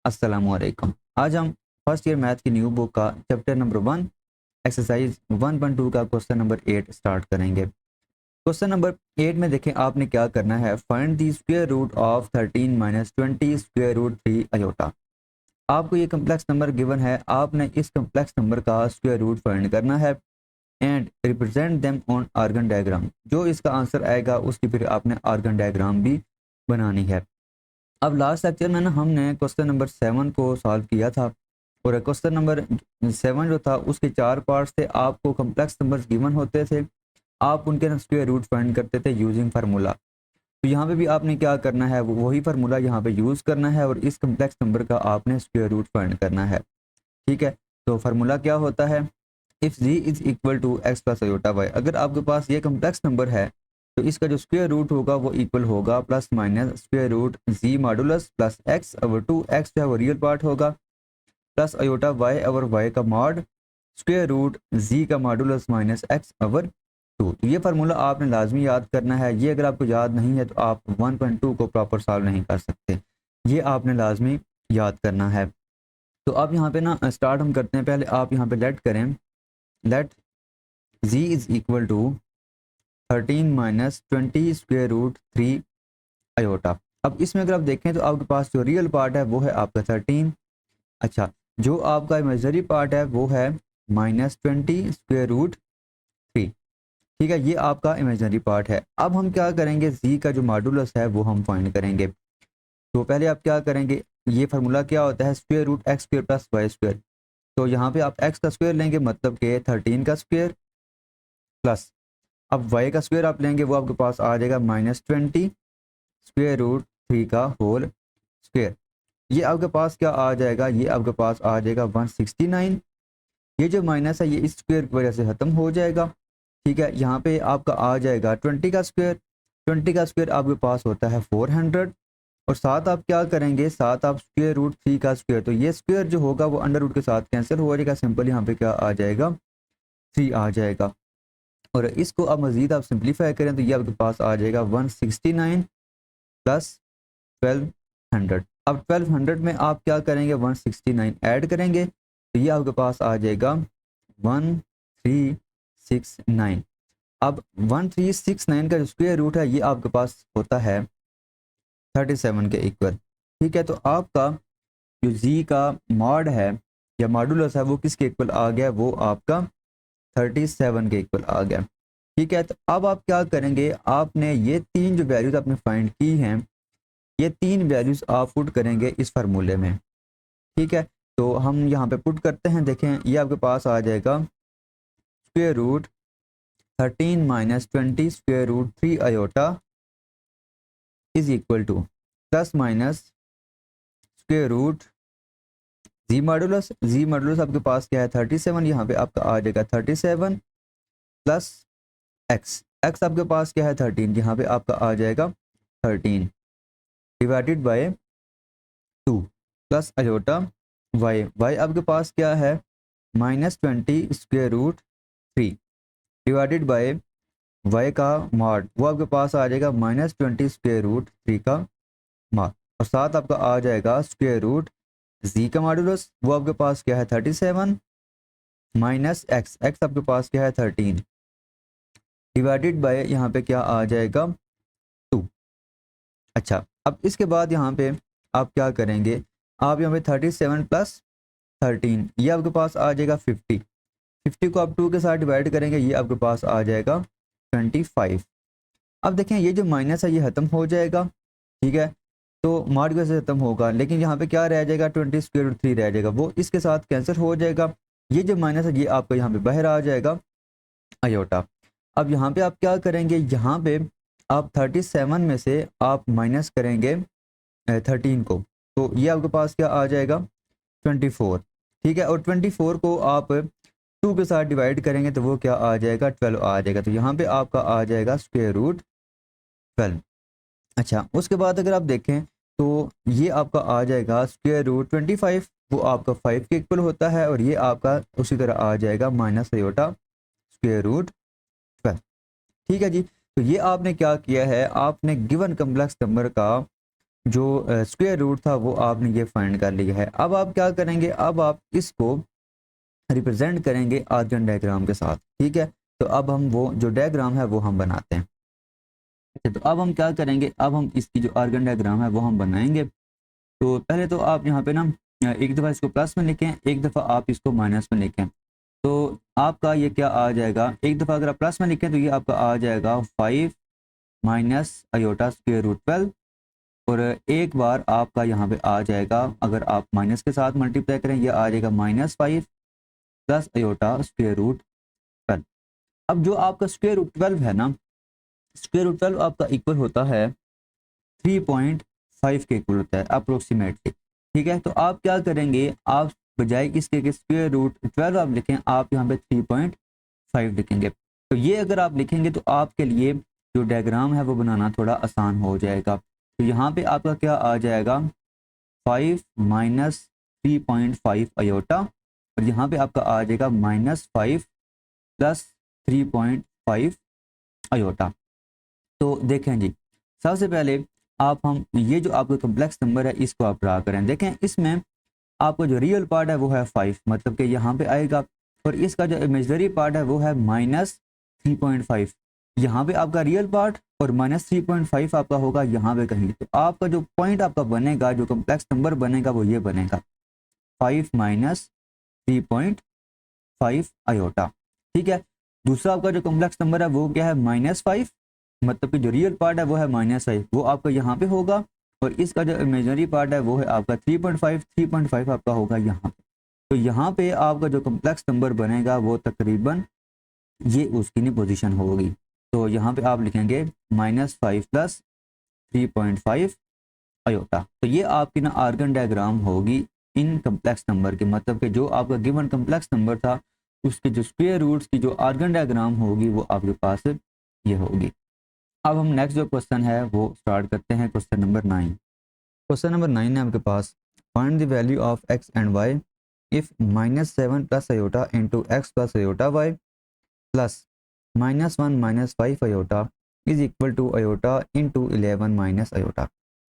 अस्सलामुअलैकुम। आज हम फर्स्ट ईयर मैथ की न्यू बुक का चैप्टर नंबर 1 एक्सरसाइज 1.2 का क्वेश्चन नंबर 8 स्टार्ट करेंगे। क्वेश्चन नंबर 8 में देखें आपने क्या करना है, find the square root of 13 minus 20 square root 3 iota. आपको ये कम्प्लेक्स नंबर गिवन है, आपने इस कम्प्लेक्स नंबर का स्क्वायर रूट फाइंड करना है and represent them on argand diagram. जो इसका आंसर आएगा उसकी फिर आपने आर्गन डायग्राम भी बनानी है। अब लास्ट लेक्चर में ना हमने क्वेश्चन नंबर 7 को सॉल्व किया था और क्वेश्चन नंबर 7 जो था उसके 4 पार्ट्स थे। आपको कम्प्लेक्स नंबर्स गिवन होते थे, आप उनके स्क्वायर रूट फाइंड करते थे यूजिंग फार्मूला। तो यहाँ पे भी आपने क्या करना है, वही फार्मूला यहाँ पे यूज़ करना है और इस कम्प्लेक्स नंबर का आपने स्क्वायर रूट फाइंड करना है। ठीक है, तो फार्मूला क्या होता है, if z is equal to x plus iota y. अगर आपके पास ये कम्प्लेक्स नंबर है तो इसका जो स्क्वायर रूट होगा वो इक्वल होगा plus minus square root z modulus plus X over 2। X जो है वो रियल पार्ट होगा plus iota Y over Y का मॉड स्क्वायर रूट जी का मॉडुलस माइनस एक्स ओवर 2। तो ये फार्मूला आपने लाजमी याद करना है। ये अगर आपको याद नहीं है तो आप 1.2 को प्रॉपर सॉल्व नहीं कर सकते। ये आपने लाजमी याद करना है। तो आप यहाँ पे ना स्टार्ट हम करते हैं। पहले आप यहाँ पे लेट करें, let z is equal to 13 minus 20 square root 3 iota. अब इसमें अगर आप देखें तो आपके पास जो रियल पार्ट है वो है आपका 13। अच्छा, जो आपका इमेजनरी पार्ट है वो है माइनस 20 स्क्वायर रूट 3। ठीक है, ये आपका इमेजनरी पार्ट है। अब हम क्या करेंगे, जी का जो मॉडुलस है वो हम फाइंड करेंगे। तो पहले आप क्या करेंगे, ये फार्मूला क्या होता है, square root x square plus y square. तो यहाँ पे आप एक्स का स्क्वायर लेंगे मतलब कि 13 का स्क्वायर प्लस अब वाई का स्क्वायर आप लेंगे वो आपके पास आ जाएगा माइनस 20 स्क्वायर रूट 3 का होल स्क्वायर। ये आपके पास क्या आ जाएगा, ये आपके पास आ जाएगा 169। ये जो माइनस है ये इस स्क्वायर की वजह से ख़त्म हो जाएगा। ठीक है, यहाँ पे आपका आ जाएगा 20 का स्क्वायर। 20 का स्क्वायर आपके पास होता है 400 और साथ आप क्या करेंगे, साथ आप स्क्वायर रूट 3 का स्क्वायर। तो ये स्क्वायर जो होगा वो अंडर रूट के साथ कैंसिल हो जाएगा, सिंपल यहाँ पे क्या आ जाएगा 3 आ जाएगा। और इसको अब मज़ीद आप सिंप्लीफाई करें तो ये आपके पास आ जाएगा 169 प्लस 1200। अब 1200 में आप क्या करेंगे, 169 ऐड करेंगे तो ये आपके पास आ जाएगा 1369। अब 1369 का जो स्क्वायर रूट है ये आपके पास होता है 37 के इक्वल। ठीक है, तो आपका जो जी का मॉड है या मॉडुलस है वो किसके इक्वल आ गया, वो आपका 37 के इक्वल आ गया। ठीक है, तो अब आप क्या करेंगे, आपने ये तीन जो वैल्यूज आपने फाइंड की हैं ये तीन वैल्यूज आप पुट करेंगे इस फार्मूले में। ठीक है, तो हम यहाँ पे पुट करते हैं। देखें ये आपके पास आ जाएगा square root 13 minus 20 square root 3 iota is equal to plus minus square root z modulus. Z modulus आपके पास क्या है 37, यहाँ पे आपका आ जाएगा 37 प्लस एक्स। एक्स आपके पास क्या है 13, यहाँ पे आपका आ जाएगा 13 divided by 2 plus iota y. Y आपके पास क्या है -20 square root 3 divided by y का मॉड, वो आपके पास आ जाएगा -20 स्क्वायर रूट 3 का मॉड और साथ आपका आ जाएगा स्क्वायर रूट जी का मॉडुलस, वो आपके पास क्या है 37 माइनस एक्स। एक्स आपके पास क्या है 13 डिवाइडेड बाय यहाँ पे क्या आ जाएगा 2। अच्छा, अब इसके बाद यहाँ पे आप क्या करेंगे, आप यहाँ पे 37 प्लस 13 ये आपके पास आ जाएगा 50। 50 को आप 2 के साथ डिवाइड करेंगे ये आपके पास आ जाएगा 25। अब देखें ये जो माइनस है ये ख़त्म हो जाएगा। ठीक है, तो मॉड की वजह से ख़त्म होगा, लेकिन यहाँ पे क्या रह जाएगा 20 स्क्वायर रूट 3 रह जाएगा, वो इसके साथ कैंसिल हो जाएगा। ये जो माइनस है ये आपका यहाँ पे बाहर आ जाएगा अयोटा। अब यहाँ पे आप क्या करेंगे, यहाँ पे आप 37 में से आप माइनस करेंगे 13 को, तो ये आपके पास क्या आ जाएगा 24। ठीक है, और 24 को आप 2 के साथ डिवाइड करेंगे तो वो क्या आ जाएगा 12 आ जाएगा। तो यहाँ पे आपका आ जाएगा स्क्वायर रूट 12। अच्छा, उसके बाद अगर आप देखें तो ये आपका आ जाएगा स्क्वायर रूट 25, वो आपका 5 के इक्वल होता है और ये आपका उसी तरह आ जाएगा माइनस अयोटा स्क्वायर रूट 12। ठीक है जी, तो ये आपने क्या किया है, आपने गिवन कम्प्लेक्स नंबर का जो स्क्वायर रूट था वो आपने ये फाइंड कर लिया है। अब आप क्या करेंगे, अब आप इसको रिप्रेजेंट करेंगे आर्गन डायग्राम के साथ, ठीक है। तो अब हम वो जो डायग्राम है वो हम बनाते हैं। तो अब हम क्या करेंगे, अब हम इसकी जो आर्गन डायग्राम है वो हम बनाएंगे। तो पहले तो आप यहाँ पे ना एक दफ़ा इसको प्लस में लिखें, एक दफ़ा आप इसको माइनस में लिखें। तो आपका ये क्या आ जाएगा, एक दफ़ा अगर आप प्लस में लिखें तो ये आपका आ जाएगा 5 माइनस अयोटा स्क्वायर रूट 12, और एक बार आपका यहाँ पे आ जाएगा, अगर आप माइनस के साथ मल्टीप्लाई करें, ये आ जाएगा -5 प्लस अयोटा स्क्वायर रूट 12। अब जो आपका स्क्वायर रूट 12 है ना, स्क्वायर रूट 12 आपका इक्वल होता है 3.5 के इक्वल होता है अप्रोक्सीमेटली, ठीक है। तो आप क्या करेंगे, आप बजाय इसके कि स्क्वायर रूट 12 आप लिखें, आप यहाँ पे 3.5 लिखेंगे। तो ये अगर आप लिखेंगे तो आपके लिए जो डायग्राम है वो बनाना थोड़ा आसान हो जाएगा। तो यहाँ पे आपका क्या आ जाएगा, 5 माइनस 3.5 अयोटा, और यहाँ पे आपका आ जाएगा -5 प्लस 3.5 अयोटा। तो देखें जी, सबसे पहले आप हम ये जो आपका कम्प्लेक्स नंबर है इसको आप ड्रा करें। देखें इसमें आपका जो रियल पार्ट है वो है 5, मतलब कि यहाँ पे आएगा, और इसका जो इमेजनरी पार्ट है वो है -3.5। यहाँ पे आपका रियल पार्ट और -3.5 आपका होगा यहाँ पे कहीं। तो आपका जो पॉइंट आपका बनेगा, जो कम्प्लेक्स नंबर बनेगा वो ये बनेगा 5 माइनस 3.5 अयोटा, ठीक है। दूसरा आपका जो कम्प्लेक्स नंबर है वो क्या है, -5, मतलब कि जो रियल पार्ट है वो है -5, वो आपका यहाँ पे होगा, और इसका जो इमेजिनरी पार्ट है वो है आपका 3.5 आपका होगा यहाँ पे। तो यहाँ पे आपका जो कम्प्लेक्स नंबर बनेगा वो तकरीबन ये उसकी नहीं पोजीशन होगी। तो यहाँ पे आप लिखेंगे -5 प्लस 3.5 अयोटा। तो ये आपकी ना आर्गन डायग्राम होगी इन कम्प्लेक्स नंबर के, मतलब कि जो आपका गिवन कम्प्लेक्स नंबर था उसके जो स्क्वायर रूट्स की जो आर्गन डायग्राम होगी वो आपके पास ये होगी। अब हम नेक्स्ट जो क्वेश्चन है वो स्टार्ट करते हैं, क्वेश्चन नंबर 9। क्वेश्चन नंबर 9 है आपके पास, find the value of X and Y if -7 plus iota into X plus iota Y plus -1 -5 iota is equal to iota into 11 minus iota.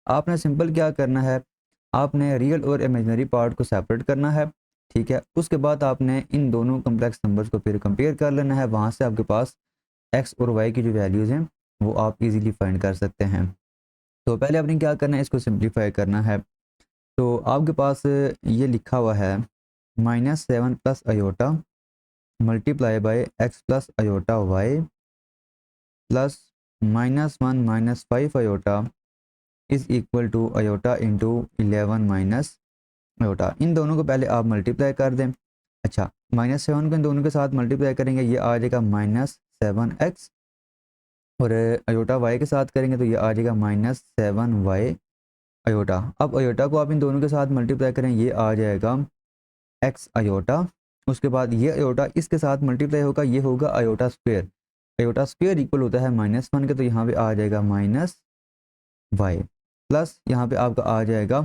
आपने simple क्या करना है, आपने रियल और इमेजिनरी पार्ट को सेपरेट करना है, ठीक है। उसके बाद आपने इन दोनों कम्प्लेक्स नंबर्स को फिर कंपेयर कर लेना है, वहाँ से आपके पास एक्स और वाई की जो वैल्यूज़ हैं वो आप इजीली फाइंड कर सकते हैं। तो पहले आपने क्या करना है, इसको सिंप्लीफाई करना है। तो आपके पास ये लिखा हुआ है -7 plus iota multiply by X plus iota Y plus -1 -5 iota is equal to iota into 11 minus iota. इन दोनों को पहले आप मल्टीप्लाई कर दें। अच्छा, -7 को इन दोनों के साथ मल्टीप्लाई करेंगे, ये आ जाएगा -7x, और अयोटा वाई के साथ करेंगे तो ये आ जाएगा -7y अयोटा। अब अयोटा को आप इन दोनों के साथ मल्टीप्लाई करें, ये आ जाएगा x अयोटा। उसके बाद ये अयोटा इसके साथ मल्टीप्लाई होगा, ये होगा iota square. Iota square equal होता है -1 के, तो यहाँ पे आ जाएगा -y प्लस यहाँ पे आपका आ जाएगा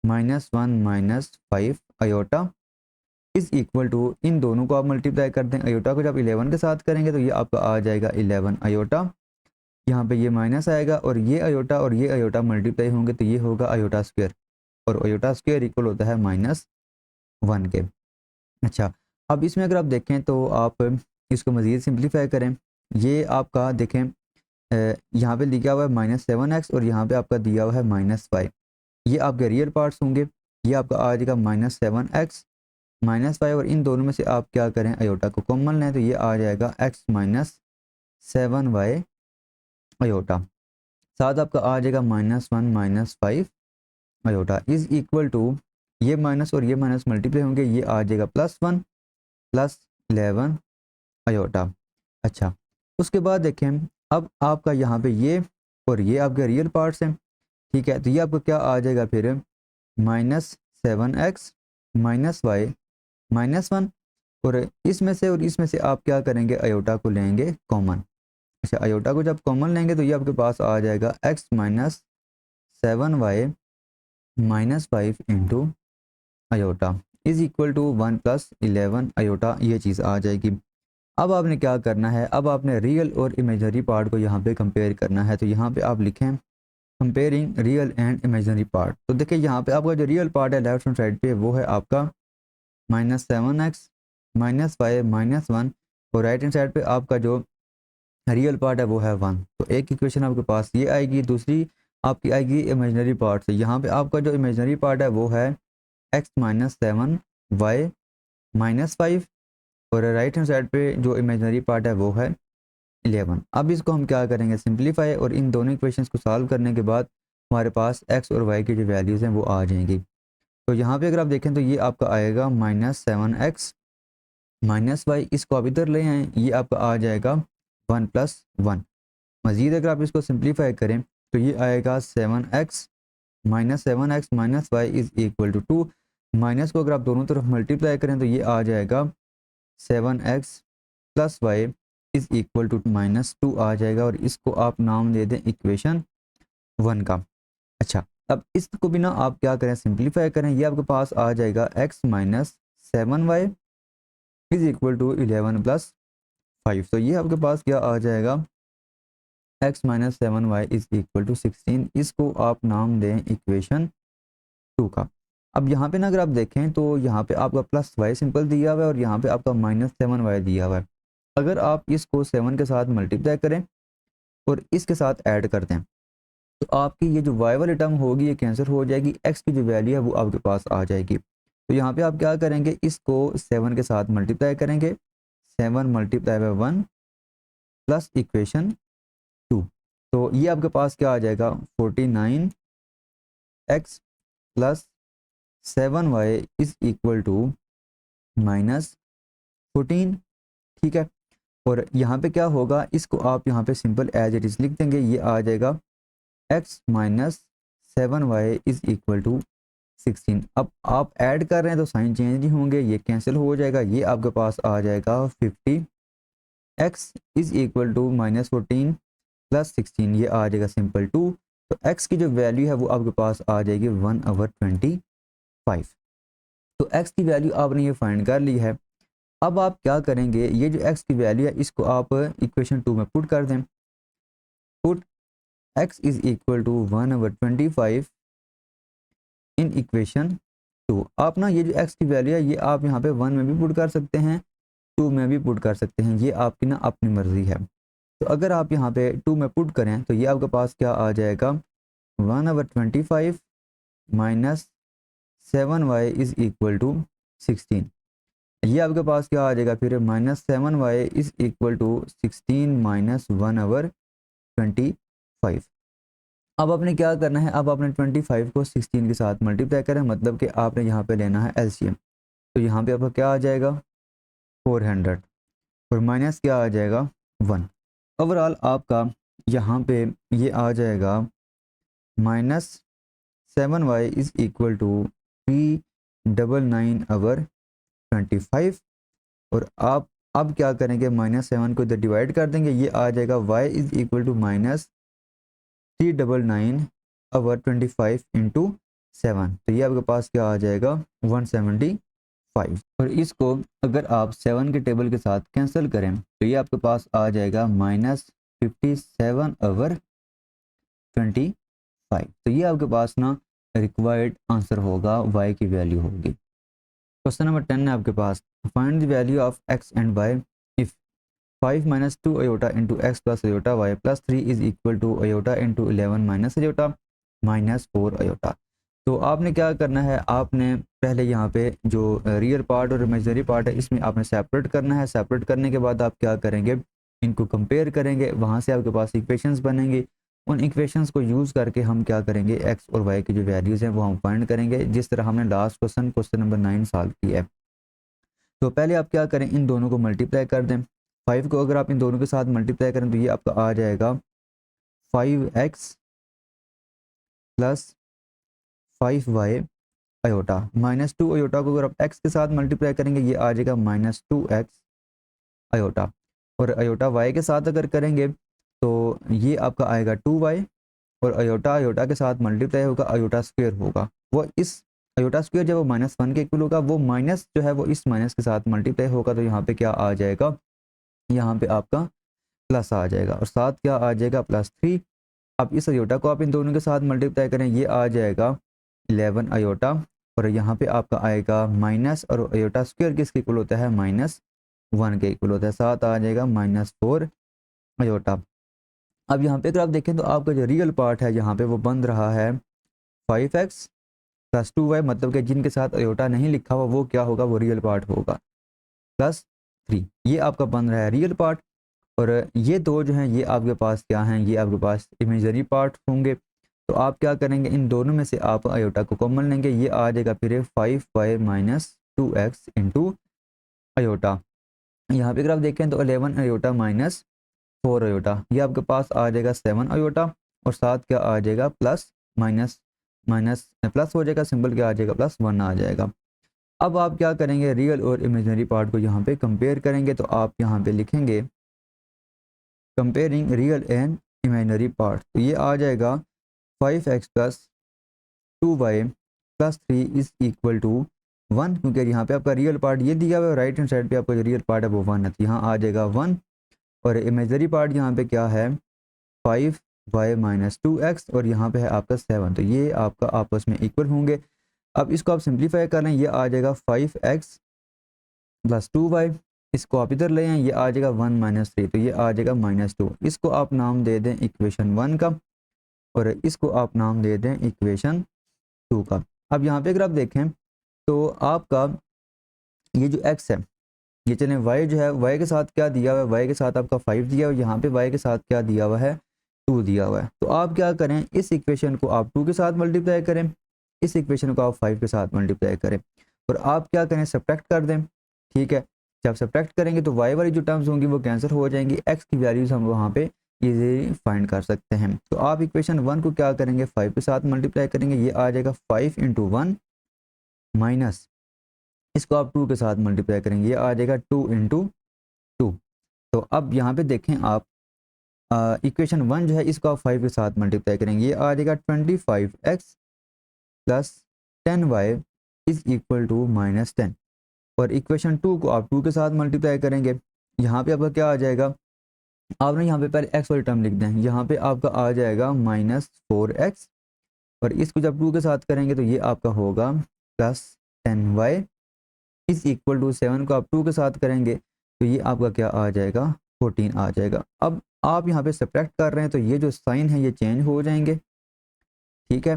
-1 -5 अयोटा इज इक्वल टू, इन दोनों को आप मल्टीप्लाई कर दें। अयोटा को जब 11 के साथ करेंगे तो ये आपका आ जाएगा 11 अयोटा, यहाँ पे ये माइनस आएगा, और ये अयोटा मल्टीप्लाई होंगे तो ये होगा अयोटा स्क्वायर, और अयोटा स्क्वायर इक्वल होता है -1 के। अच्छा, अब इसमें अगर आप देखें तो आप इसको मज़ीद सिंप्लीफाई करें। ये आपका देखें यहाँ पे लिखा हुआ है -7x, और यहाँ पे आपका दिया हुआ है -5। ये आपके रियल पार्ट्स होंगे, ये आपका आ जाएगा -7x -5, और इन दोनों में से आप क्या करें, अयोटा को कॉमन लें तो ये आ जाएगा x -7y अयोटा, साथ आपका आ जाएगा -1 -5 अयोटा इज इक्वल टू, ये माइनस और ये माइनस मल्टीप्लाई होंगे, ये आ जाएगा +1 प्लस 11 अयोटा। अच्छा, उसके बाद देखें, अब आपका यहाँ पे ये और ये आपके रियल पार्ट्स हैं, ठीक है। तो ये आपको क्या आ जाएगा फिर, -7x -y -1, और इसमें से आप क्या करेंगे, अयोटा को लेंगे कॉमन। अच्छा, अयोटा को जब कॉमन लेंगे तो ये आपके पास आ जाएगा x -7y -5 into iota is equal to 1 plus 11 iota, ये चीज़ आ जाएगी। अब आपने क्या करना है, अब आपने रियल और इमेजनरी पार्ट को यहाँ पे कंपेयर करना है। तो यहाँ पे आप लिखें comparing real and imaginary part. तो देखिए यहाँ पे आपका जो रियल पार्ट है लेफ्ट हैंड साइड पे वो है आपका -7x -y -1, और राइट हैंड साइड पे आपका जो रियल पार्ट है वो है 1। तो एक इक्वेशन आपके पास ये आएगी, दूसरी आपकी आएगी इमेजिनरी पार्ट से। यहाँ पे आपका जो इमेजिनरी पार्ट है वो है x-7 y-5, और राइट हैंड साइड पे जो इमेजिनरी पार्ट है वो है 11। अब इसको हम क्या करेंगे, सिंप्लीफाई, और इन दोनों इक्वेशंस को सॉल्व करने के बाद हमारे पास x और y की जो वैल्यूज़ हैं वो आ जाएंगी। तो यहाँ पे अगर आप देखें तो ये आपका आएगा -7x -y, इसको आप इधर ले आएँ, ये आपका आ जाएगा 1 + 1। मज़ीद अगर आप इसको सिंप्लीफाई करें तो ये आएगा 7x -y = 2। माइनस को अगर आप दोनों तरफ मल्टीप्लाई करें तो ये आ जाएगा 7x + y = -2 आ जाएगा, और इसको आप नाम दे दें इक्वेशन 1 का। अच्छा, अब इसको भी ना आप क्या करें, सिंप्लीफाई करें, ये आपके पास आ जाएगा x - 7y = 11 + 5। तो ये आपके पास क्या आ जाएगा, x - 7y = 16। इसको आप नाम दें इक्वेशन 2 का। अब यहाँ पे ना अगर आप देखें तो यहाँ पे आपका +y सिंपल दिया हुआ है और यहाँ पे आपका -7y दिया हुआ है। अगर आप इसको 7 के साथ मल्टीप्लाई करें और इसके साथ ऐड कर दें तो आपकी ये जो y वाली टर्म होगी ये कैंसिल हो जाएगी, x की जो वैल्यू है वो आपके पास आ जाएगी। तो यहाँ पे आप क्या करेंगे, इसको 7 के साथ मल्टीप्लाई करेंगे, 7 × 1 प्लस इक्वेशन 2। तो ये आपके पास क्या आ जाएगा, 49x + 7y = -14। ठीक है, और यहाँ पे क्या होगा, इसको आप यहाँ पे सिंपल एज इट इज़ लिख देंगे, ये आ जाएगा x - 7y = 16। अब आप ऐड कर रहे हैं तो साइन चेंज नहीं होंगे, ये कैंसिल हो जाएगा, ये आपके पास आ जाएगा 50x = -14 + 16, ये आ जाएगा सिंपल 2। तो x की जो वैल्यू है वो आपके पास आ जाएगी 1/25। तो x की वैल्यू आपने ये फाइंड कर ली है। अब आप क्या करेंगे, ये जो x की वैल्यू है इसको आप इक्वेशन 2 में पुट कर दें। पुट x = 1/25 इन इक्वेशन 2। आप ना ये जो x की वैल्यू है ये आप यहाँ पे 1 में भी पुट कर सकते हैं, 2 में भी पुट कर सकते हैं, ये आपकी ना अपनी मर्ज़ी है। तो अगर आप यहाँ पे 2 में पुट करें तो ये आपके पास क्या आ जाएगा, 1/25 - 7y = 16। ये आपके पास क्या आ जाएगा फिर, -7y = 16 - 1/25। अब आपने क्या करना है, अब आपने 25 को 16 के साथ मल्टीप्लाई करें, मतलब कि आपने यहाँ पे लेना है एलसीएम। तो यहाँ पे आपका क्या आ जाएगा, 400, और माइनस क्या आ जाएगा, 1। ओवरऑल आपका यहाँ पे ये आ जाएगा -7y = 399/25। और आप अब क्या करेंगे, -7 को इधर डिवाइड कर देंगे, ये आ जाएगा y = -399/25 × 7। तो ये आपके पास क्या आ जाएगा, 175। और इसको अगर आप 7 के टेबल के साथ कैंसिल करें तो ये आपके पास आ जाएगा -57/25। तो ये आपके पास ना रिक्वायर्ड आंसर होगा, y की वैल्यू होगी। क्वेश्चन नंबर 10 है आपके पास, find the value of x and y if 5 - 2 iota into x plus iota y plus 3 is equal to iota into 11 minus iota minus 4 iota। तो आपने क्या करना है, आपने पहले यहाँ पे जो रियल पार्ट और इमेजिनरी पार्ट है इसमें आपने सेपरेट करना है। सेपरेट करने के बाद आप क्या करेंगे, इनको कंपेयर करेंगे, वहाँ से आपके पास इक्वेशंस बनेंगी। उन इक्वेशंस को यूज़ करके हम क्या करेंगे, एक्स और वाई की जो वैल्यूज़ हैं वो हम फाइंड करेंगे, जिस तरह हमने लास्ट क्वेश्चन नंबर 9 सॉल्व किया है। तो पहले आप क्या करें, इन दोनों को मल्टीप्लाई कर दें। 5 को अगर आप इन दोनों के साथ मल्टीप्लाई करें तो ये आपका आ जाएगा 5x + 5y आयोटा, -2 आयोटा को अगर आप x के साथ मल्टीप्लाई करेंगे ये आ जाएगा -2x आयोटा, और आयोटा y के साथ अगर करेंगे तो ये आपका आएगा 2y, और आयोटा आयोटा के साथ मल्टीप्लाई होगा, आयोटा स्क्वायर होगा, वो इस आयोटा स्क्वायर जब वो -1 के इक्वल होगा, वो माइनस जो है वो इस माइनस के साथ मल्टीप्लाई होगा, तो यहाँ पे क्या आ जाएगा, यहाँ पे आपका प्लस आ जाएगा, और साथ क्या आ जाएगा, +3। अब इस अयोटा को आप इन दोनों के साथ मल्टीप्लाई करें, ये आ जाएगा 11 अयोटा, और यहाँ पे आपका आएगा माइनस, और अयोटा स्क्वायर किसके इक्वल होता है, -1 के इक्वल होता है, साथ आ जाएगा -4 अयोटा। अब यहाँ पे अगर आप देखें तो आपका जो रियल पार्ट है यहाँ पे वो बन रहा है 5x + 2y, मतलब कि जिनके साथ अयोटा नहीं लिखा हुआ वो क्या होगा, वो रियल पार्ट होगा, +3। ये आपका बन रहा है रियल पार्ट। और ये दो जो हैं ये आपके पास क्या हैं, ये आपके पास इमेजनरी पार्ट होंगे। तो आप क्या करेंगे, इन दोनों में से आप अयोटा को कॉमन लेंगे, ये आ जाएगा फिर 5y - 2x इंटू अयोटा। यहाँ पे अगर आप देखें तो 11 अयोटा -4 अयोटा, ये आपके पास आ जाएगा 7 अयोटा, और साथ क्या आ जाएगा, प्लस माइनस माइनस प्लस हो जाएगा, सिंबल क्या आ जाएगा, +1 आ जाएगा। अब आप क्या करेंगे, रियल और इमेजनरी पार्ट को यहाँ पे कंपेयर करेंगे, तो आप यहाँ पे लिखेंगे comparing real and imaginary part, तो ये आ जाएगा 5x + 2y + 3 is equal to 1, क्योंकि यहाँ पे आपका रियल पार्ट ये दिया हुआ है, राइट हैंड साइड पे आपका जो रियल पार्ट है वो 1 है, तो यहाँ आ जाएगा 1, और इमेजनरी पार्ट यहाँ पे क्या है, 5y - 2x, और यहाँ पे है आपका 7, तो ये आपका आपस में इक्वल होंगे। अब इसको आप सिंप्लीफाई कर लें, ये आ जाएगा 5x + 2y, इसको आप इधर ले आएँ, ये आ जाएगा 1 - 3, तो ये आ जाएगा -2। इसको आप नाम दे दें इक्वेशन 1 का, और इसको आप नाम दे दें इक्वेशन 2 का। अब यहाँ पे अगर आप देखें तो आपका ये जो x है, ये चलें y जो है, y के साथ क्या दिया हुआ है, y के साथ आपका 5 दिया हुआ है, यहाँ पे y के साथ क्या दिया हुआ है, 2 दिया हुआ है। तो आप क्या करें, इस इक्वेशन को आप 2 के साथ मल्टीप्लाई करें, इस इक्वेशन को आप 5 के साथ मल्टीप्लाई करें, और आप क्या करें, सब्ट्रैक्ट कर दें। ठीक है, जब सब्ट्रैक्ट करेंगे तो y वाली जो टर्म्स होंगी वो कैंसिल हो जाएंगी, x की वैल्यूज हम वहाँ पे इजीली फाइंड कर सकते हैं। तो आप इक्वेशन 1 को क्या करेंगे, 5 के साथ मल्टीप्लाई करेंगे, ये आ जाएगा 5 × 1 माइनस, इसको आप 2 के साथ मल्टीप्लाई करेंगे, ये आ जाएगा 2 × 2। तो अब यहाँ पे देखें आप, इक्वेशन 1 जो है इसको आप 5 के साथ मल्टीप्लाई करेंगे, ये आ जाएगा 25x + 10y is equal to -10, और इक्वेशन 2 को आप 2 के साथ मल्टीप्लाई करेंगे, यहाँ पे आपका क्या आ जाएगा, आपने यहाँ पे पहले x वाली टर्म लिख दें, यहाँ पे आपका आ जाएगा -4x, और इसको जब 2 के साथ करेंगे तो ये आपका होगा +10y इज इक्वल टू 7 को आप 2 के साथ करेंगे तो ये आपका क्या आ जाएगा, 14 आ जाएगा। अब आप यहाँ पे सब्ट्रैक्ट कर रहे हैं तो ये जो साइन है ये चेंज हो जाएंगे। ठीक है,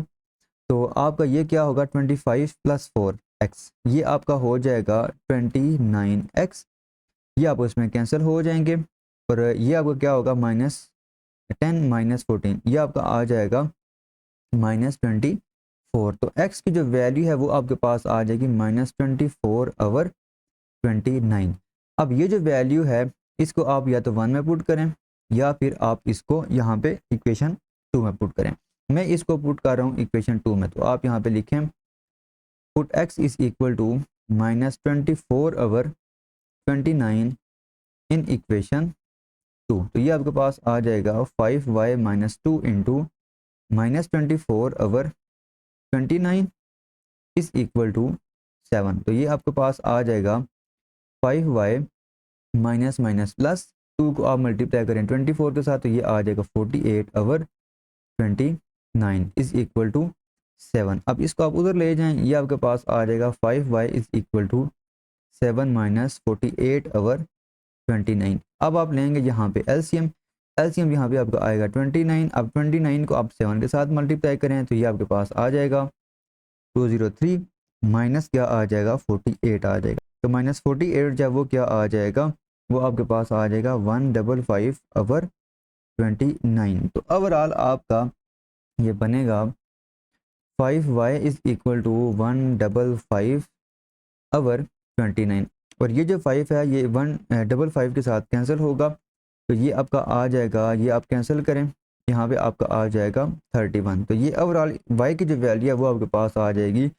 तो आपका ये क्या होगा, 25 + 4x, ये आपका हो जाएगा 29x, ये आप उसमें कैंसिल हो जाएंगे, और ये आपका क्या होगा, -10 - 14, ये आपका आ जाएगा -24। तो x की जो वैल्यू है वो आपके पास आ जाएगी -24/29। अब ये जो वैल्यू है इसको आप या तो 1 में पुट करें, या फिर आप इसको यहाँ पे इक्वेशन 2 में पुट करें। मैं इसको पुट कर रहा हूँ इक्वेशन 2 में, तो आप यहाँ पे लिखें put x is equal to -24/29 in equation 2, तो ये आपके पास आ जाएगा 5y - 2 into -24/29 is equal to 7, तो ये आपके पास आ जाएगा 5y माइनस प्लस 2 को आप मल्टीप्लाई करें 24 के साथ, तो ये आ जाएगा 48/29 इज इक्वल टू 7। अब इसको आप उधर ले जाएं, ये आपके पास आ जाएगा 5y इज इक्वल टू 7 - 48/29। अब आप लेंगे यहाँ पे एलसीएम, एलसीएम यहाँ पे आपका आएगा 29। अब 29 को आप 7 के साथ मल्टीप्लाई करें तो ये आपके पास आ जाएगा 203 माइनस क्या आ जाएगा 48 आ जाएगा। तो -48 जब वो क्या आ जाएगा, वो आपके पास आ जाएगा 155/29। तो ओवरऑल आपका ये बनेगा 5y इज इक्वल टू 155/29, और ये जो 5 है ये 155 के साथ कैंसिल होगा, तो ये आपका आ जाएगा, ये आप कैंसिल करें, यहाँ पे आपका आ जाएगा 31। तो ये ओवरऑल y की जो वैल्यू है वो आपके पास आ जाएगी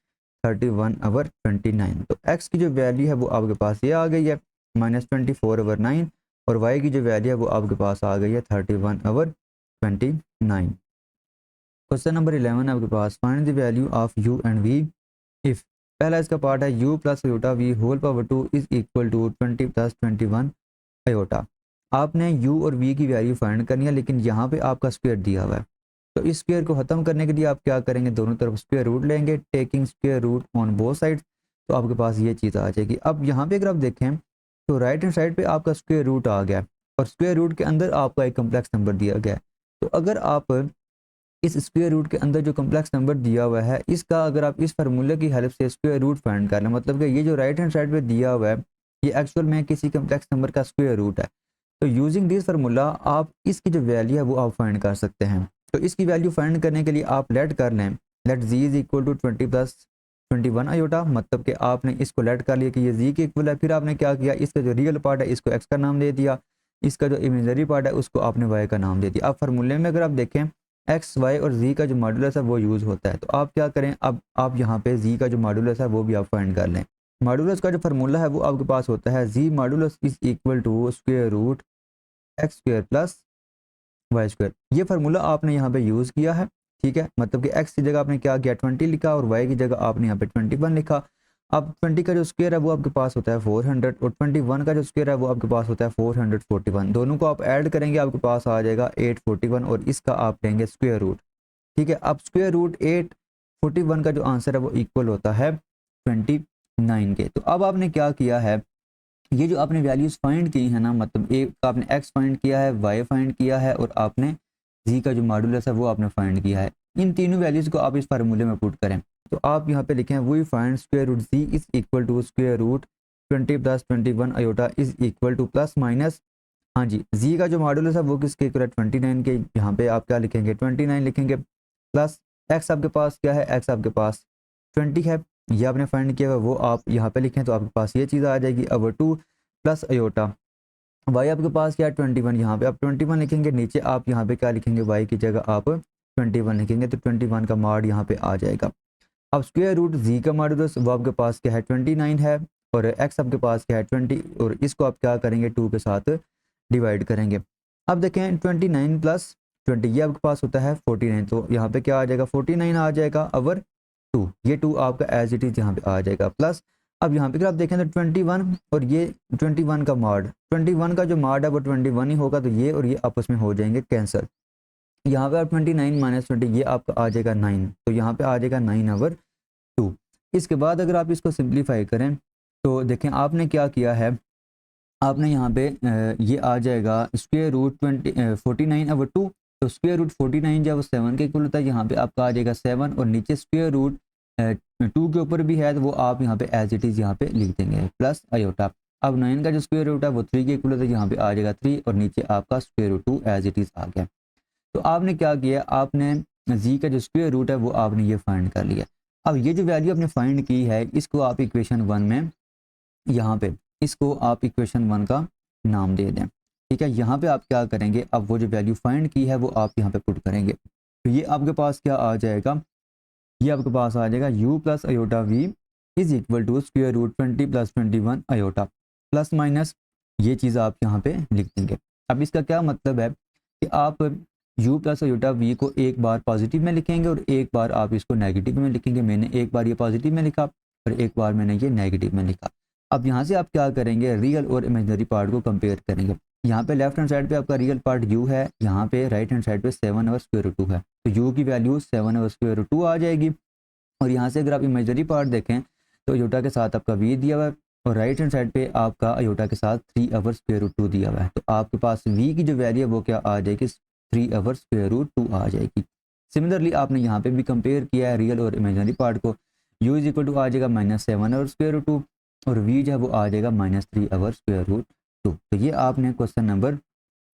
31/29। तो x की जो वैल्यू है वो आपके पास ये आ गई है -24/9, और y की जो वैल्यू है वो आपके पास आ गई है 31/29। क्वेश्चन नंबर 11 आपके पास, find the value of u and v if, पहला इसका पार्ट है u + iota v whole power 2 is equal to 20 + 21 iota. आपने u और v की वैल्यू फाइंड करनी है, लेकिन यहाँ पे आपका स्क्वायर दिया हुआ है, तो इस स्क्वायर को ख़त्म करने के लिए आप क्या करेंगे, दोनों तरफ स्क्वायर रूट लेंगे, taking square root on both side, तो आपके पास ये चीज़ आ जाएगी। अब यहाँ पे अगर आप देखें तो राइट हैंड साइड पे आपका स्क्वायर रूट आ गया और स्क्वायर रूट के अंदर आपका एक कम्प्लेक्स नंबर दिया गया है। तो अगर आप इस स्क्वायर रूट के अंदर जो कम्प्लेक्स नंबर दिया हुआ है इसका अगर आप इस फार्मूले की हेल्प से स्क्वायर रूट फाइंड कर लें, मतलब कि ये जो राइट हैंड साइड पे दिया हुआ है ये एक्चुअल में किसी कम्प्लेक्स नंबर का स्क्वायर रूट है। तो यूजिंग दिस फार्मूला आप इसकी जो वैल्यू है वो आप फाइंड कर सकते हैं। तो इसकी वैल्यू फाइंड करने के लिए आप लेट कर लें, let z is equal to 20 plus 21 iota, मतलब कि आपने इसको लेट कर लिया कि ये जी के इक्वल है। फिर आपने क्या किया, इसका जो रियल पार्ट है इसको एक्स का नाम दे दिया, इसका जो इमेजनरी पार्ट है उसको आपने वाई का नाम दे दिया। अब फार्मूले में अगर आप देखें एक्स वाई और जी का जो मॉडुलस है वो यूज़ होता है। तो आप क्या करें, अब आप यहाँ पे जी का जो मॉडुलस है वो भी आप फाइंड कर लें। मॉडुलस का जो फार्मूला है वो आपके पास होता है z modulus is equal to square root x square plus y square. ये फार्मूला आपने यहाँ पे यूज़ किया है, ठीक है, मतलब कि एक्स की जगह आपने क्या किया 20 लिखा और वाई की जगह आपने यहाँ पे 21 लिखा। अब 20 का जो स्क्वायर है वो आपके पास होता है 400 और 21 का जो स्क्वायर है वो आपके पास होता है 441। दोनों को आप ऐड करेंगे आपके पास आ जाएगा 841 और इसका आप लेंगे स्क्वायर रूट, ठीक है। अब स्क्वायर रूट 841 का जो आंसर है वो इक्वल होता है 29 के। तो अब आपने क्या किया है, ये जो आपने वैल्यूज फाइंड की है ना, मतलब एक आपने एक्स फाइंड किया है, वाई फाइंड किया है और आपने जी का जो मॉडुलस है वो आपने फाइंड किया है। इन तीनों वैल्यूज को आप इस फार्मूले में पुट करें। तो आप यहाँ पे लिखें we find square root z is equal to square root 20 plus 21 iota is equal to plus minus, हाँ जी, जी का जो मॉडुलस है वो किसके इक्वल है 29 के। यहाँ पे आप क्या लिखेंगे 29 लिखेंगे, प्लस एक्स आपके पास क्या है, एक्स आपके पास 20 है, ये आपने फाइंड किया हुआ वो आप यहाँ पे लिखें तो आपके पास ये चीज़ आ जाएगी। अब 2 प्लस अयोटा, वाई आपके पास क्या है 21, यहाँ पे आप 21 लिखेंगे, नीचे आप यहाँ पे क्या लिखेंगे वाई की जगह आप 21 लिखेंगे तो 21 का मॉड यहाँ पे आ जाएगा। अब स्क्वायर रूट जी का मॉडुलस वो आपके पास क्या है 29 है और एक्स आपके पास क्या है 20 और इसको आप क्या करेंगे 2 के साथ डिवाइड करेंगे। अब देखें 29 प्लस 20 ये आपके पास होता है 49, तो यहाँ पे क्या आ जाएगा 49 आ जाएगा अवर 2, ये 2 आपका एज इट इज़ यहाँ पे आ जाएगा प्लस। अब यहाँ पे अगर आप देखें तो 21 और ये 21 का मॉड, 21 का जो मॉड है वो 21 ही होगा, तो ये और ये आपस में हो जाएंगे कैंसिल। यहाँ पे आप 29 माइनस 20 ये आपका आ जाएगा 9, तो यहाँ पे आ जाएगा 9 ओवर 2। इसके बाद अगर आप इसको सिंप्लीफाई करें तो देखें आपने क्या किया है, आपने यहाँ पे ये आ जाएगा स्क्वायर रूट 49 ओवर 2, तो स्क्वायर रूट 49 जब 7 के इक्वल होता है यहाँ पे आपका आ जाएगा 7 और नीचे स्क्वायर रूट 2 के ऊपर भी है तो वो आप यहाँ पे एज इट इज़ यहाँ पे लिख देंगे प्लस आयोटा। अब 9 का जो स्क्वायर रूट है वो 3 के इक्वल होता है, यहाँ पे आ जाएगा 3 और नीचे आपका square root 2 as it is आ गया। तो आपने क्या किया, आपने जी का जो स्क्वायर रूट है वो आपने ये फाइंड कर लिया। अब ये जो वैल्यू आपने फाइंड की है इसको आप इक्वेशन 1 में यहाँ पे इसको आप इक्वेशन 1 का नाम दे दें, ठीक है। यहाँ पे आप क्या करेंगे, अब वो जो वैल्यू फाइंड की है वो आप यहाँ पे पुट करेंगे, तो ये आपके पास क्या आ जाएगा, ये आपके पास आ जाएगा u plus iota v is equal to square root 20 plus 21 iota plus minus ये चीज़ आप यहाँ पे लिख देंगे। अब इसका क्या मतलब है कि आप u प्लस अयोटा v को एक बार पॉजिटिव में लिखेंगे और एक बार आप इसको नेगेटिव में लिखेंगे। मैंने एक बार ये पॉजिटिव में लिखा और एक बार मैंने ये नेगेटिव में लिखा। अब यहाँ से आप क्या करेंगे, रियल और इमेजिनरी पार्ट को कंपेयर करेंगे। यहाँ पे लेफ्ट हैंड साइड पे आपका रियल पार्ट u है, यहाँ पे राइट हैंड साइड पे 7 ओवर स्क्वायर रूट 2 है, तो u की वैल्यू 7 ओवर स्क्वायर रूट 2 आ जाएगी। और यहाँ से अगर आप इमेजिनरी पार्ट देखें तो अयोटा के साथ आपका v दिया हुआ है और राइट हैंड साइड पे आपका अयोटा के साथ 3 ओवर स्क्वायर रूट 2 दिया हुआ है, तो आपके पास v की जो वैल्यू है वो क्या आ जाएगी 3 ओवर स्क्वायर रूट 2 आ जाएगी। सिमिलरली आपने यहाँ पे भी कंपेयर किया है रियल और इमेजिनरी पार्ट को, u इज इक्वल टू आ जाएगा -7 ओवर स्क्वायर रूट 2 और v जो है वो आ जाएगा -3 ओवर स्क्वायर रूट 2। तो ये आपने क्वेश्चन नंबर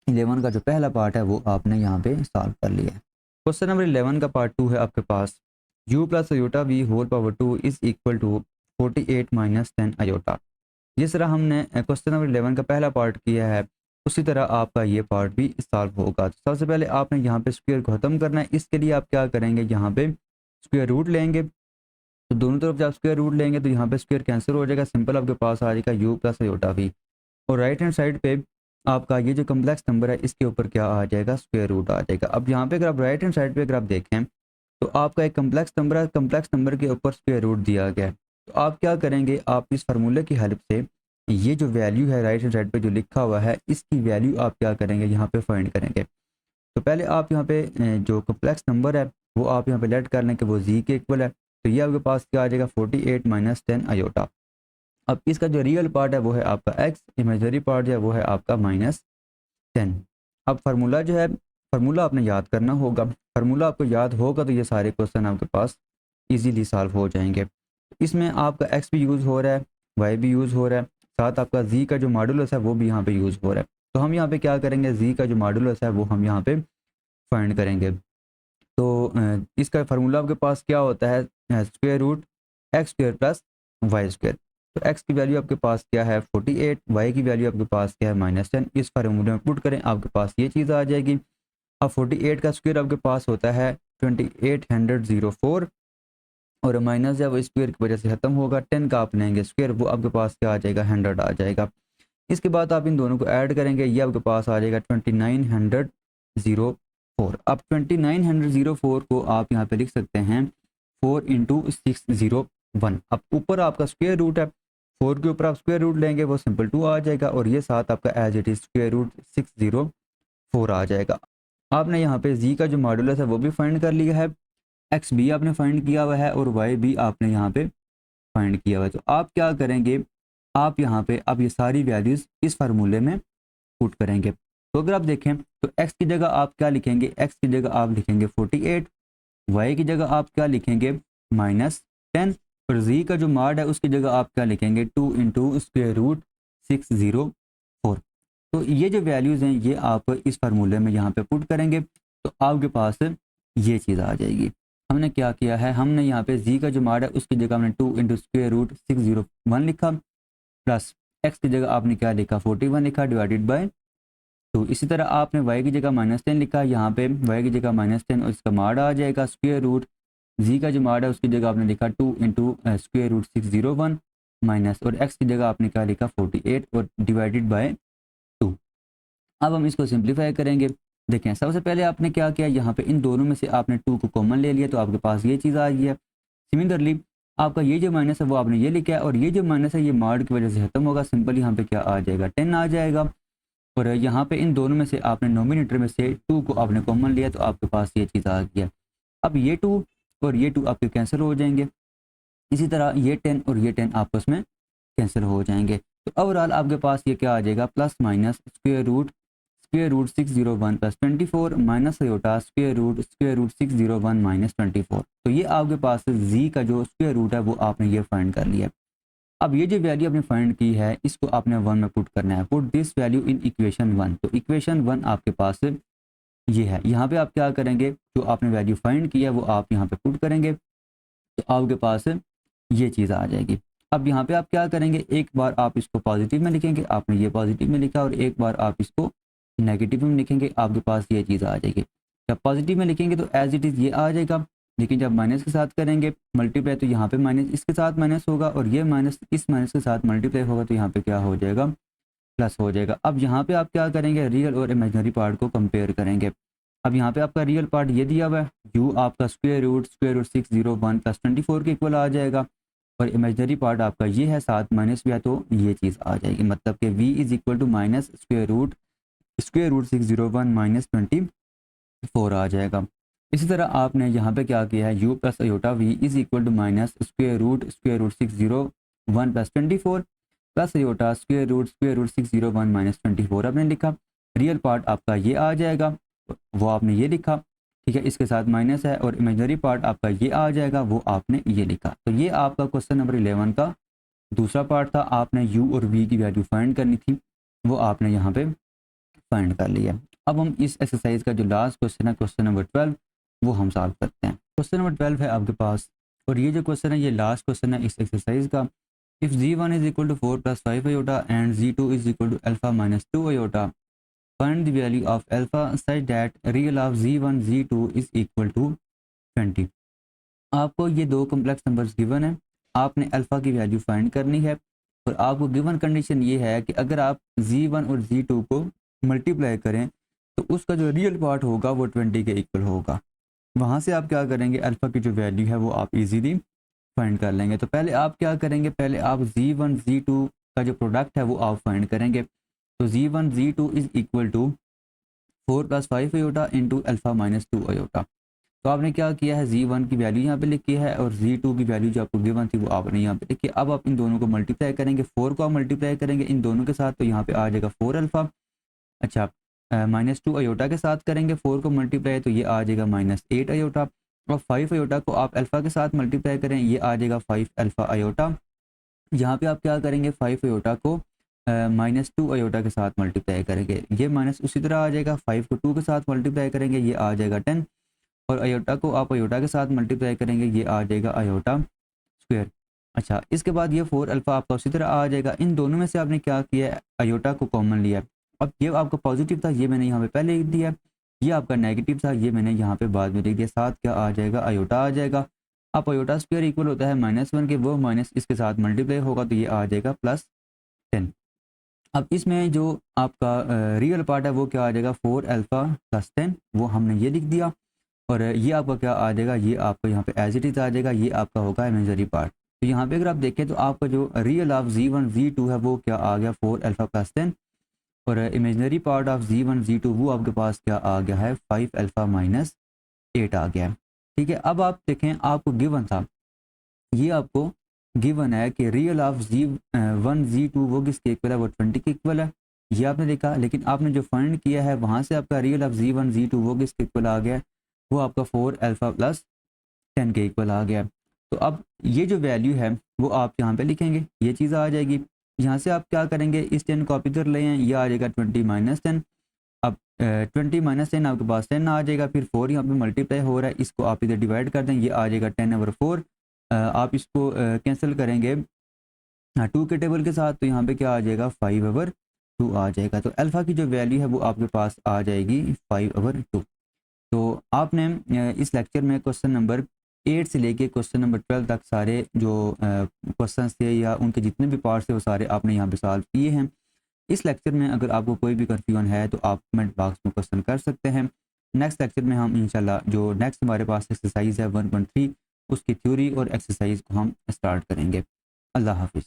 11 का जो पहला पार्ट है वो आपने यहाँ पे सॉल्व कर लिया है। क्वेश्चन नंबर 11 का पार्ट 2 है आपके पास u plus iota v whole power 2 is equal to 48 minus 10 iota. जिस तरह हमने क्वेश्चन नंबर 11 का पहला पार्ट किया है उसी तरह आपका ये पार्ट भी सॉल्व होगा। तो सबसे पहले आपने यहाँ पे स्क्वायर को ख़त्म करना है, इसके लिए आप क्या करेंगे, यहाँ पे स्क्वायर रूट लेंगे, तो दोनों तरफ जब स्क्वायर रूट लेंगे तो यहाँ पे स्क्वायर कैंसिल हो जाएगा, सिंपल आपके पास आ जाएगा u प्लस अयोटा v और राइट हैंड साइड पे आपका ये जो कम्प्लेक्स नंबर है इसके ऊपर क्या आ जाएगा स्क्वायर रूट आ जाएगा। अब यहाँ पे अगर आप राइट हैंड साइड पे अगर आप देखें तो आपका एक कम्प्लेक्स नंबर है, कम्प्लेक्स नंबर के ऊपर स्क्वायर रूट दिया गया है, तो आप क्या करेंगे, आप इस फार्मूले की हेल्प से ये जो वैल्यू है राइट हैंड साइड पे जो लिखा हुआ है इसकी वैल्यू आप क्या करेंगे यहाँ पे फाइंड करेंगे। तो पहले आप यहाँ पे जो कम्प्लेक्स नंबर है वो आप यहाँ पे लेट कर लें कि वो जी के इक्वल है। तो ये आपके पास क्या आ जाएगा 48 माइनस 10 आयोटा। अब इसका जो रियल पार्ट है वो है आपका एक्स, इमेजनरी पार्ट जो है वो है आपका -10। अब फार्मूला जो है, फार्मूला आपने याद करना होगा। फार्मूला आपको याद होगा तो ये सारे क्वेश्चन आपके पास इजीली सॉल्व हो जाएंगे। इसमें आपका एक्स भी यूज़ हो रहा है, वाई भी यूज़ हो रहा है, साथ आपका जी का जो मॉडुलस है वो भी यहाँ पे यूज़ हो रहा है। तो हम यहाँ पे क्या करेंगे, जी का जो मॉडुलस है वो हम यहाँ पे फाइंड करेंगे। तो इसका फार्मूला आपके पास क्या होता है, square root x square plus y square. तो एक्स की वैल्यू आपके पास क्या है 48, वाई की वैल्यू आपके पास क्या है -10। इस फार्मूले में पुट करें, आपके पास ये चीज़ आ जाएगी। अब 48 का स्क्वायर आपके पास होता है 2804, और माइनस जब स्क्वायर की वजह से खत्म होगा, 10 का आप लेंगे स्क्वायर, वो आपके पास क्या आ जाएगा 100 आ जाएगा। इसके बाद आप इन दोनों को ऐड करेंगे, ये आपके पास आ जाएगा 2904। अब 2904 को आप यहाँ पे लिख सकते हैं 4 इंटू 601। अब ऊपर आपका स्क्वायर रूट है, 4 के ऊपर आप स्क्वायर रूट लेंगे वो सिंपल 2 आ जाएगा, और ये साथ आपका as it is square root 604 आ जाएगा। आपने यहाँ पे जी का जो मॉडुलस है वो भी फाइंड कर लिया है, एक्स भी आपने फाइंड किया हुआ है, और वाई भी आपने यहाँ पे फाइंड किया हुआ है। तो आप क्या करेंगे, आप यहाँ पे अब ये सारी वैल्यूज़ इस फार्मूले में पुट करेंगे। तो अगर आप देखें तो x की जगह आप क्या लिखेंगे, x की जगह आप लिखेंगे 48, y की जगह आप क्या लिखेंगे -10, और z का जो मॉड है उसकी जगह आप क्या लिखेंगे 2 इंटू स्क्वायर रूट 604। तो ये जो वैल्यूज़ हैं ये आप इस फार्मूले में यहाँ पे पुट करेंगे, तो आपके पास ये चीज़ आ जाएगी। हमने क्या किया है, हमने यहाँ पे z का जो मॉड है उसकी जगह हमने 2 इंटू स्क्वायर रूट 601 लिखा, प्लस x की जगह आपने क्या लिखा 41 लिखा, डिवाइडेड बाय 2। इसी तरह आपने y की जगह -10 लिखा, यहाँ पे y की जगह -10 और इसका माड आ जाएगा स्क्वायर रूट, z का जो माड है उसकी जगह आपने लिखा 2 इंटू स्क्वायर रूट 601 माइनस, और x की जगह आपने क्या लिखा 48 और डिवाइडेड बाय 2। अब हम इसको सिंप्लीफाई करेंगे। देखें सबसे पहले आपने क्या किया, यहाँ पे इन दोनों में से आपने 2 को कॉमन ले लिया, तो आपके पास ये चीज़ आ गई है। सिमिलरली आपका ये जो माइनस है वो आपने ये लिखा है, और ये जो माइनस है ये मॉड की वजह से खत्म होगा, सिंपल यहाँ पे क्या आ जाएगा 10 आ जाएगा। और यहाँ पे इन दोनों में से आपने नोमिनेटर में से 2 को आपने कॉमन लिया, तो आपके पास ये चीज़ आ गया। अब ये 2 और ये 2 आपके कैंसिल हो जाएंगे, इसी तरह ये 10 और ये 10 आपस में कैंसिल हो जाएंगे। तो ओवरऑल आपके पास ये क्या आ जाएगा, plus minus square root 601 plus 24 minus iota square root 601 minus 24। तो ये आपके पास जी का जो स्क्वायर रूट है वो आपने ये फाइंड कर लिया। अब ये जो वैल्यू आपने फाइंड की है इसको आपने 1 में पुट करना है, put this value in equation 1। तो इक्वेशन 1 आपके पास ये है, यहाँ पे आप क्या करेंगे, जो आपने वैल्यू फाइंड की है वो आप यहाँ पे पुट करेंगे, तो आपके पास ये चीज़ आ जाएगी। अब यहाँ पे आप क्या करेंगे, एक बार आप इसको पॉजिटिव में लिखेंगे, आपने ये पॉजिटिव में लिखा, और एक बार आप इसको नेगेटिव में लिखेंगे, आपके पास ये चीज़ आ जाएगी। जब पॉजिटिव में लिखेंगे तो एज इट इज़ ये आ जाएगा, लेकिन जब माइनस के साथ करेंगे मल्टीप्लाई तो यहाँ पे माइनस इसके साथ माइनस होगा, और ये माइनस इस माइनस के साथ मल्टीप्लाई होगा, तो यहाँ पे क्या हो जाएगा प्लस हो जाएगा। अब यहाँ पे आप क्या करेंगे, रियल और इमेजिनरी पार्ट को कंपेयर करेंगे। अब यहाँ पे आपका रियल पार्ट ये दिया हुआ है, u आपका स्क्वायर रूट 601 प्लस 24 के इक्वल आ जाएगा, और इमेजिनरी पार्ट आपका ये है, साथ माइनस भी है तो ये चीज़ आ जाएगी, मतलब कि v is equal to minus square root 601 minus 24 आ जाएगा। इसी तरह आपने यहाँ पे क्या किया है, u plus iota v is equal to minus square root 601 plus 24 plus iota square root 601 minus 24 आपने लिखा। रियल पार्ट आपका ये आ जाएगा, वो आपने ये लिखा, ठीक है, इसके साथ माइनस है, और इमेजिनरी पार्ट आपका ये आ जाएगा, वो आपने ये लिखा। तो ये आपका क्वेश्चन नंबर 11 का दूसरा पार्ट था। आपने u और v की वैल्यू फाइंड करनी थी, वो आपने यहाँ पे फाइंड कर लिया। अब हम इस एक्सरसाइज का जो लास्ट क्वेश्चन है, क्वेश्चन नंबर 12, वो हम सॉल्व करते हैं। क्वेश्चन नंबर 12 है आपके पास, और ये जो क्वेश्चन है ये लास्ट क्वेश्चन है इस एक्सरसाइज का। If z1 is equal to 4 plus 5 iota and z2 is equal to alpha minus 2 iota, find the value of alpha such that real of z1 z2 is equal to 20। आपको ये दो complex numbers given है, आपने alpha की value find करनी है, और आपको गिवन कंडीशन ये है कि अगर आप z1 और z2 को मल्टीप्लाई करें तो उसका जो रियल पार्ट होगा वो 20 के इक्वल होगा। वहाँ से आप क्या करेंगे, अल्फा की जो वैल्यू है वो आप इजीली फाइंड कर लेंगे। तो पहले आप क्या करेंगे, पहले आप z1 z2 का जो प्रोडक्ट है वो आप फाइंड करेंगे। तो z1 z2 is equal to 4 + 5 iota into alpha minus 2 iota. तो आपने क्या किया है, Z1 की वैल्यू यहाँ पे लिखी है और Z2 की वैल्यू जो आपको गिवन थी वो आपने यहाँ पे लिखी है। अब आप इन दोनों को मल्टीप्लाई करेंगे, 4 को आप मल्टीप्लाई करेंगे इन दोनों के साथ, तो यहाँ पे आ जाएगा 4 अल्फ़ा। अच्छा, माइनस 2 अयोटा के साथ करेंगे 4 को मल्टीप्लाई, तो ये आ जाएगा -8 अयोटा। और 5 अयोटा को आप अल्फ़ा के साथ मल्टीप्लाई करें, ये आ जाएगा 5 अल्फ़ा अयोटा। यहाँ पे आप क्या करेंगे, 5 अयोटा को -2 अयोटा के साथ मल्टीप्लाई करेंगे, ये माइनस उसी तरह आ जाएगा। 5 को 2 के साथ मल्टीप्लाई करेंगे, ये आ जाएगा 10। और अयोटा को आप अयोटा के साथ मल्टीप्लाई करेंगे, ये आ जाएगा अयोटा स्क्वायर। अच्छा, इसके बाद ये 4 अल्फ़ा आपका उसी तरह आ जाएगा। इन दोनों में से आपने क्या किया है, अयोटा को कॉमन लिया। अब ये आपका पॉजिटिव था, ये मैंने यहाँ पे पहले लिख दिया। ये आपका नेगेटिव था, ये मैंने यहाँ पे बाद में लिख दिया। साथ क्या आ जाएगा, अयोटा आ जाएगा। अब अयोटा स्क्वायर इक्वल होता है -1 के, वो माइनस इसके साथ मल्टीप्लाई होगा, तो ये आ जाएगा +10। अब इसमें जो आपका रियल पार्ट है वो क्या आ जाएगा, 4 अल्फ़ा + 10, वो हमने ये लिख दिया। और ये आपका क्या आ जाएगा, ये आपका यहाँ पे एज इट इज़ आ जाएगा, ये आपका होगा इमेजिनरी पार्ट। तो यहाँ पे अगर आप देखें तो आपका जो रियल ऑफ Z1 Z2 है वो क्या आ गया, 4 अल्फ़ा + 10। और imaginary part of Z1 Z2 वो आपके पास क्या आ गया है, 5 अल्फ़ा - 8 आ गया है। ठीक है, अब आप देखें आपको गिवन था, ये आपको गिवन है कि रियल ऑफ Z1 Z2 वो किसके इक्वल है, वो 20 के इक्वल है। ये आपने देखा, लेकिन आपने जो फाइंड किया है वहाँ से आपका रियल ऑफ Z1 Z2 वो किसके इक्वल आ गया है, वो आपका 4 अल्फ़ा + 10 के इक्वल आ गया। तो अब ये जो वैल्यू है वो आप यहाँ पे लिखेंगे, ये चीज़ आ जाएगी। यहाँ से आप क्या करेंगे, इस 10 को आप इधर ले आएँ, ये आ जाएगा 20 - 10। अब 20 - 10 आपके पास 10 आ जाएगा, फिर 4 यहाँ पे मल्टीप्लाई हो रहा है, इसको आप इधर डिवाइड कर दें, ये आ जाएगा 10/4। आप इसको कैंसिल करेंगे 2 के टेबल के साथ, तो यहाँ पे क्या आ जाएगा, 5/2 आ जाएगा। तो अल्फ़ा की जो वैल्यू है वो आपके पास आ जाएगी 5/2। तो आपने इस लेक्चर में क्वेश्चन नंबर 8 से लेके क्वेश्चन नंबर 12 तक सारे जो क्वेश्चंस थे या उनके जितने भी पार्ट्स थे वो सारे आपने यहाँ पे सॉल्व किए हैं। इस लेक्चर में अगर आपको कोई भी कन्फ्यूजन है तो आप कमेंट बॉक्स में क्वेश्चन कर सकते हैं। नेक्स्ट लेक्चर में हम इंशाल्लाह जो नेक्स्ट हमारे पास एक्सरसाइज है 1.3 उसकी थ्योरी और एक्सरसाइज को हम स्टार्ट करेंगे। अल्लाह हाफिज़।